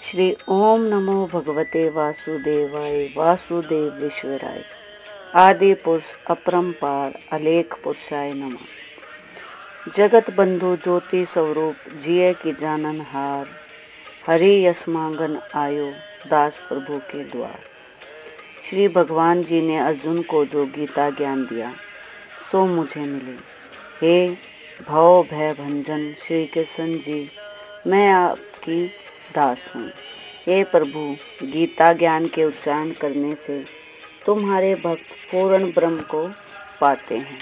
श्री ओम नमो भगवते वासुदेवाय वासुदेवेश्वराय। आदि पुरुष अपरंपार अलेख पुरुषाय नमः। जगत बंधु ज्योति स्वरूप जिय की जानन हार, हरि यस्मांगन आयो दास प्रभु के द्वार। श्री भगवान जी ने अर्जुन को जो गीता ज्ञान दिया सो मुझे मिले। हे भव भय भंजन श्री कृष्ण जी, मैं आपकी दास हूँ। हे प्रभु, गीता ज्ञान के उच्चारण करने से तुम्हारे भक्त पूर्ण ब्रह्म को पाते हैं।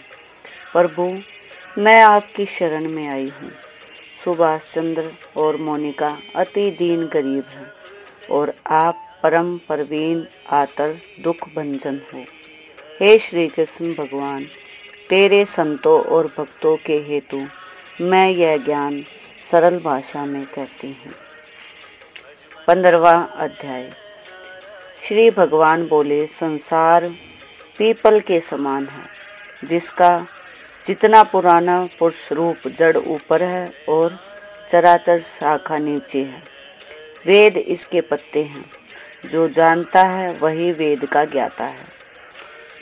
प्रभु, मैं आपकी शरण में आई हूँ। सुभाष चंद्र और मोनिका अति दीन गरीब हैं और आप परम परवीन आतर दुख भंजन हो। हे श्री कृष्ण भगवान, तेरे संतों और भक्तों के हेतु मैं यह ज्ञान सरल भाषा में कहती हूँ। 15वां अध्याय। श्री भगवान बोले, संसार पीपल के समान है, जिसका जितना पुराना पुरुष रूप जड़ ऊपर है और चराचर शाखा नीचे है। वेद इसके पत्ते हैं, जो जानता है वही वेद का ज्ञाता है।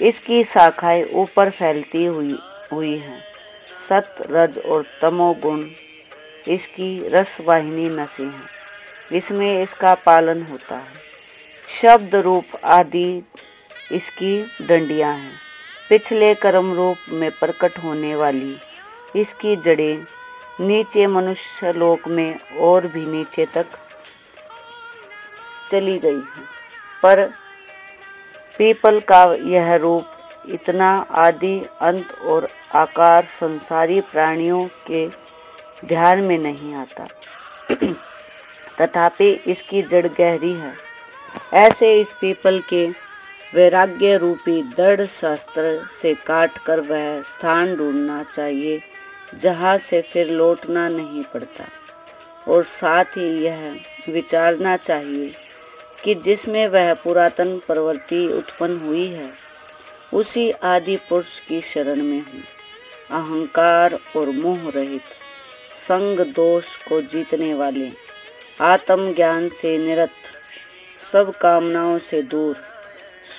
इसकी शाखाएं ऊपर फैलती हुई हैं। सत, रज और तमो गुण इसकी रसवाहिनी नसें हैं, इसमें इसका पालन होता है। शब्द रूप आदि इसकी डंडियां हैं। पिछले कर्म रूप में प्रकट होने वाली इसकी जड़ें नीचे मनुष्य लोक में और भी नीचे तक चली गई हैं। पर पीपल का यह रूप इतना आदि अंत और आकार संसारी प्राणियों के ध्यान में नहीं आता। तथापि इसकी जड़ गहरी है। ऐसे इस पीपल के वैराग्य रूपी दृढ़ शास्त्र से काट कर वह स्थान ढूंढना चाहिए जहाँ से फिर लौटना नहीं पड़ता। और साथ ही यह विचारना चाहिए कि जिसमें वह पुरातन प्रवृत्ति उत्पन्न हुई है उसी आदि पुरुष की शरण में हूँ। अहंकार और मोह रहित, संग दोष को जीतने वाले, आत्म ज्ञान से निरत, सब कामनाओं से दूर,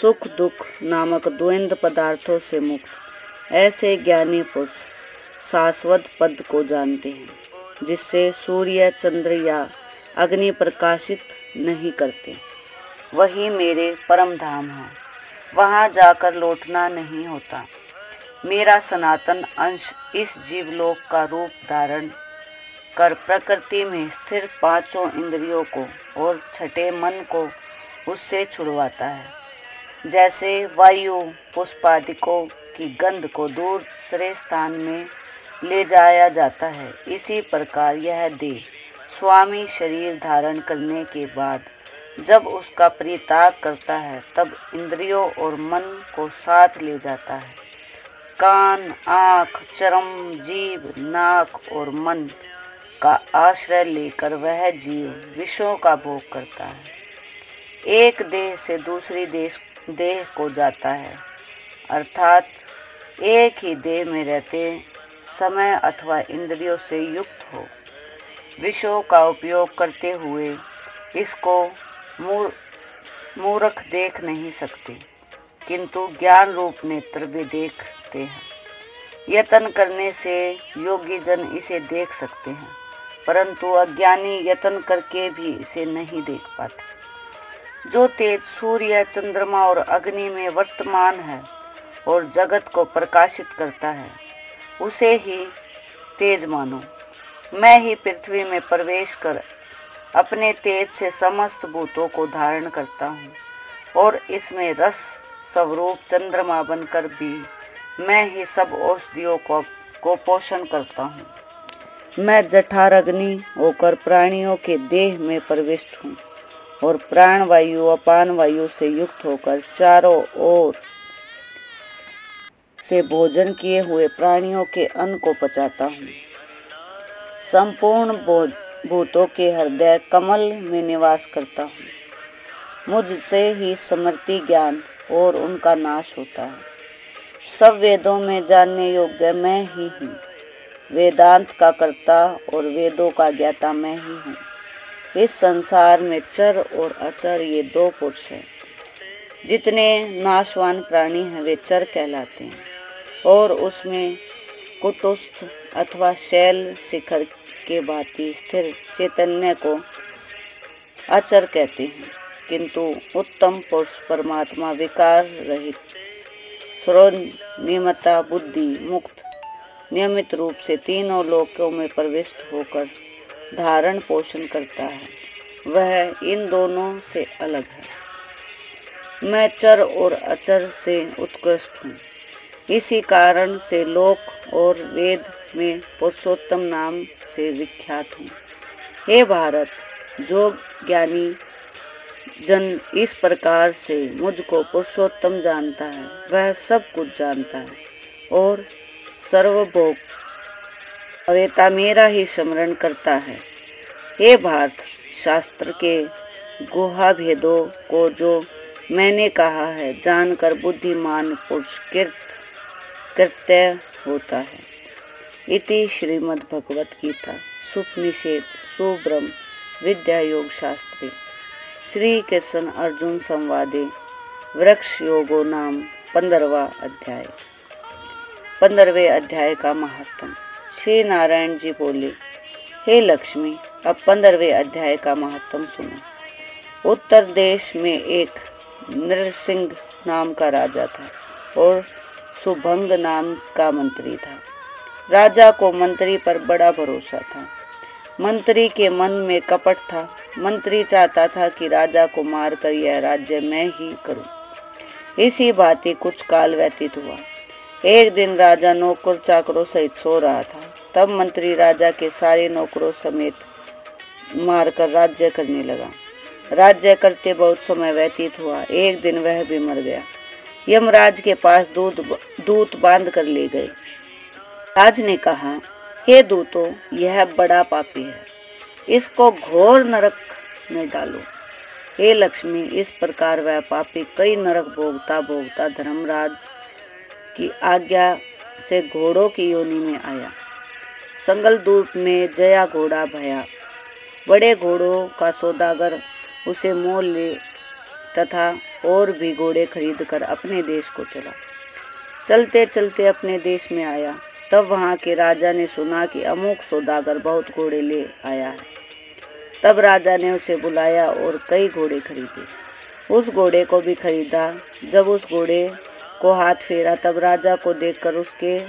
सुख दुख नामक द्वंद्व पदार्थों से मुक्त, ऐसे ज्ञानी पुरुष शाश्वत पद को जानते हैं, जिससे सूर्य चंद्र या अग्नि प्रकाशित नहीं करते। वही मेरे परम धाम है, वहाँ जाकर लौटना नहीं होता। मेरा सनातन अंश इस जीवलोक का रूप धारण कर प्रकृति में स्थिर पांचों इंद्रियों को और छठे मन को उससे छुड़वाता है। जैसे वायु पुष्पादिकों की गंध को दूसरे स्थान में ले जाया जाता है, इसी प्रकार यह देह स्वामी शरीर धारण करने के बाद जब उसका परित्याग करता है तब इंद्रियों और मन को साथ ले जाता है। कान, आँख, चर्म, जीभ, नाक और मन का आश्रय लेकर वह जीव विषयों का भोग करता है। एक देह से दूसरी देह को जाता है, अर्थात एक ही देह में रहते समय अथवा इंद्रियों से युक्त हो विषयों का उपयोग करते हुए इसको मूर्ख देख नहीं सकते, किंतु ज्ञान रूप नेत्र वे देखते हैं। यत्न करने से योगी जन इसे देख सकते हैं, परंतु अज्ञानी यत्न करके भी इसे नहीं देख पाते। जो तेज सूर्य, चंद्रमा और अग्नि में वर्तमान है और जगत को प्रकाशित करता है, उसे ही तेज मानो। मैं ही पृथ्वी में प्रवेश कर अपने तेज से समस्त भूतों को धारण करता हूँ और इसमें रस स्वरूप चंद्रमा बनकर भी मैं ही सब औषधियों को पोषण करता हूँ। मैं जठार अग्नि होकर प्राणियों के देह में प्रविष्ट हूँ और प्राण वायु अपान वायु से युक्त होकर चारों ओर से भोजन किए हुए प्राणियों के अन्न को पचाता हूँ। संपूर्ण भूतों के हृदय कमल में निवास करता हूँ। मुझसे ही स्मृति ज्ञान और उनका नाश होता है। सब वेदों में जानने योग्य मैं ही हूँ। वेदांत का कर्ता और वेदों का ज्ञाता मैं ही हूँ। इस संसार में चर और अचर ये दो पुरुष हैं। जितने नाशवान प्राणी हैं वे चर कहलाते हैं और उसमें कुटुस्थ अथवा शैल शिखर के भांति स्थिर चैतन्य को अचर कहते हैं। किंतु उत्तम पुरुष परमात्मा विकार रहित सर्वनियमता बुद्धि मुक्त नियमित रूप से तीनों लोकों में प्रविष्ट होकर धारण पोषण करता है, वह इन दोनों से अलग है। मैं चर और अचर से उत्कृष्ट हूँ। इसी कारण से लोक और वेद में पुरुषोत्तम नाम से विख्यात हूँ। हे भारत, जो ज्ञानी जन इस प्रकार से मुझको पुरुषोत्तम जानता है वह सब कुछ जानता है और सर्वभोग अवेता मेरा ही स्मरण करता है। हे भारत, शास्त्र के गुहा भेदों को जो मैंने कहा है जानकर बुद्धिमान पुरुष कृत्य होता है। इति श्रीमद् भगवत गीता सुपनिषद सुब्रह्म विद्या योग शास्त्रे श्री कृष्ण अर्जुन संवादे वृक्ष योगो नाम 15वां अध्याय। 15वें अध्याय का महत्व। श्री नारायण जी बोले, हे लक्ष्मी, अब 15वें अध्याय का महत्व सुनो। उत्तर देश में एक नरसिंह नाम का राजा था और सुभंग नाम का मंत्री था। राजा को मंत्री पर बड़ा भरोसा था। मंत्री के मन में कपट था। मंत्री चाहता था कि राजा को मारकर यह राज्य मैं ही करूं। इसी भांति कुछ काल व्यतीत हुआ। एक दिन राजा नौकर चाकरों सहित सो रहा था। तब मंत्री राजा के सारे नौकरों समेत मारकर राज्य करने लगा। राज्य करते बहुत समय व्यतीत हुआ। एक दिन वह भी मर गया। यमराज के पास दूत बांध कर ले गए। राज ने कहा, हे दूतों, यह बड़ा पापी है, इसको घोर नरक में डालो। हे लक्ष्मी, इस प्रकार वह पापी कई नरक भोगता भोगता धर्मराज की आज्ञा से घोड़ों की योनि में आया। संगलदूत में जया घोड़ा भया। बड़े घोड़ों का सौदागर उसे मोल ले तथा और भी घोड़े खरीद कर अपने देश को चला। चलते चलते अपने देश में आया। तब वहां के राजा ने सुना कि अमुक सौदागर बहुत घोड़े ले आया है। तब राजा ने उसे बुलाया और कई घोड़े खरीदे। उस घोड़े को भी खरीदा। जब उस घोड़े को हाथ फेरा तब राजा को देखकर उसके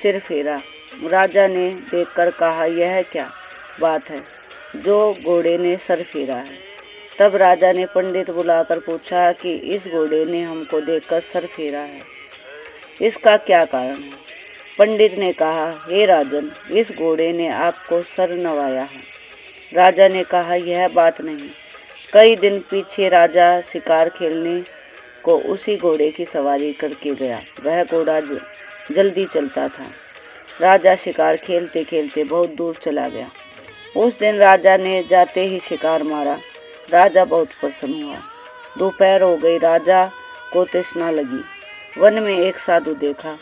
सिर फेरा। राजा ने देखकर कहा, यह क्या बात है जो घोड़े ने सर फेरा है। तब राजा ने पंडित बुलाकर पूछा कि इस घोड़े ने हमको देखकर सर फेरा है, इसका क्या कारण है। पंडित ने कहा, हे राजन, इस घोड़े ने आपको सर नवाया है। राजा ने कहा, यह बात नहीं। कई दिन पीछे राजा शिकार खेलने को उसी घोड़े की सवारी करके गया। वह घोड़ा जल्दी चलता था। राजा शिकार खेलते खेलते बहुत दूर चला गया। उस दिन राजा ने जाते ही शिकार मारा। राजा बहुत प्रसन्न हुआ। दोपहर हो गई। राजा को तृष्णा लगी। वन में एक साधु देखा,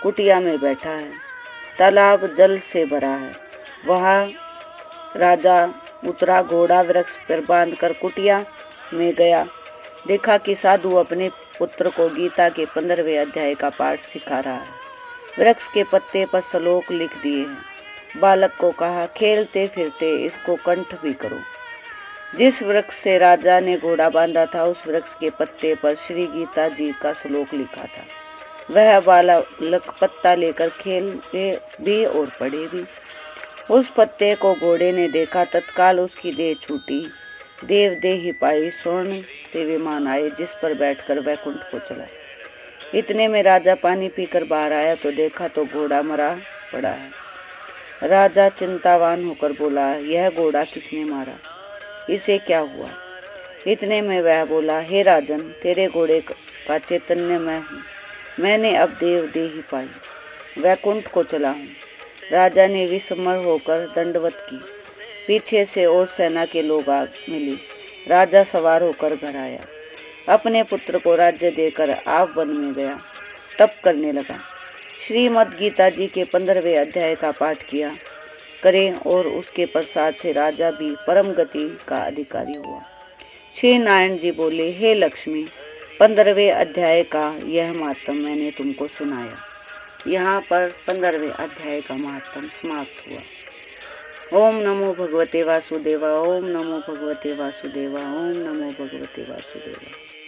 कुटिया में बैठा है। तालाब जल से भरा है। वहाँ राजा उतरा, घोड़ा वृक्ष पर बांधकर कुटिया में गया। देखा कि साधु अपने पुत्र को गीता के 15वें अध्याय का पाठ सिखा रहा है। वृक्ष के पत्ते पर श्लोक लिख दिए हैं। बालक को कहा, खेलते फिरते इसको कंठ भी करो। जिस वृक्ष से राजा ने घोड़ा बांधा था उस वृक्ष के पत्ते पर श्री गीता जी का श्लोक लिखा था। वह बालक पत्ता लेकर खेले भी और पढ़े भी। उस पत्ते को घोड़े ने देखा, तत्काल उसकी देह छूटी। देव देही पाई, स्वर्ण से विमान आए जिस पर बैठकर वैकुंठ को चला। इतने में राजा पानी पीकर बाहर आया तो देखा तो घोड़ा मरा पड़ा है। राजा चिंतावान होकर बोला, यह घोड़ा किसने मारा, इसे क्या हुआ। इतने में वह बोला, हे राजन, तेरे घोड़े का चैतन्य मैं हूँ। मैंने अब देव देही पाई, वैकुंठ को चला हूँ। राजा ने विस्मय होकर दंडवत की। पीछे से और सेना के लोग आ मिले। राजा सवार होकर घर आया। अपने पुत्र को राज्य देकर आप वन में गया। तप करने लगा। श्रीमद् गीता जी के 15वें अध्याय का पाठ किया। करें और उसके प्रसाद से राजा भी परम गति का अधिकारी हुआ। श्री नारायण जी बोले, हे लक्ष्मी, 15वें अध्याय का यह महात्म मैंने तुमको सुनाया। यहाँ पर 15वें अध्याय का महात्म समाप्त हुआ। ओम नमो भगवते वासुदेवा, ओम नमो भगवते वासुदेवा, ओम नमो भगवते वासुदेवा।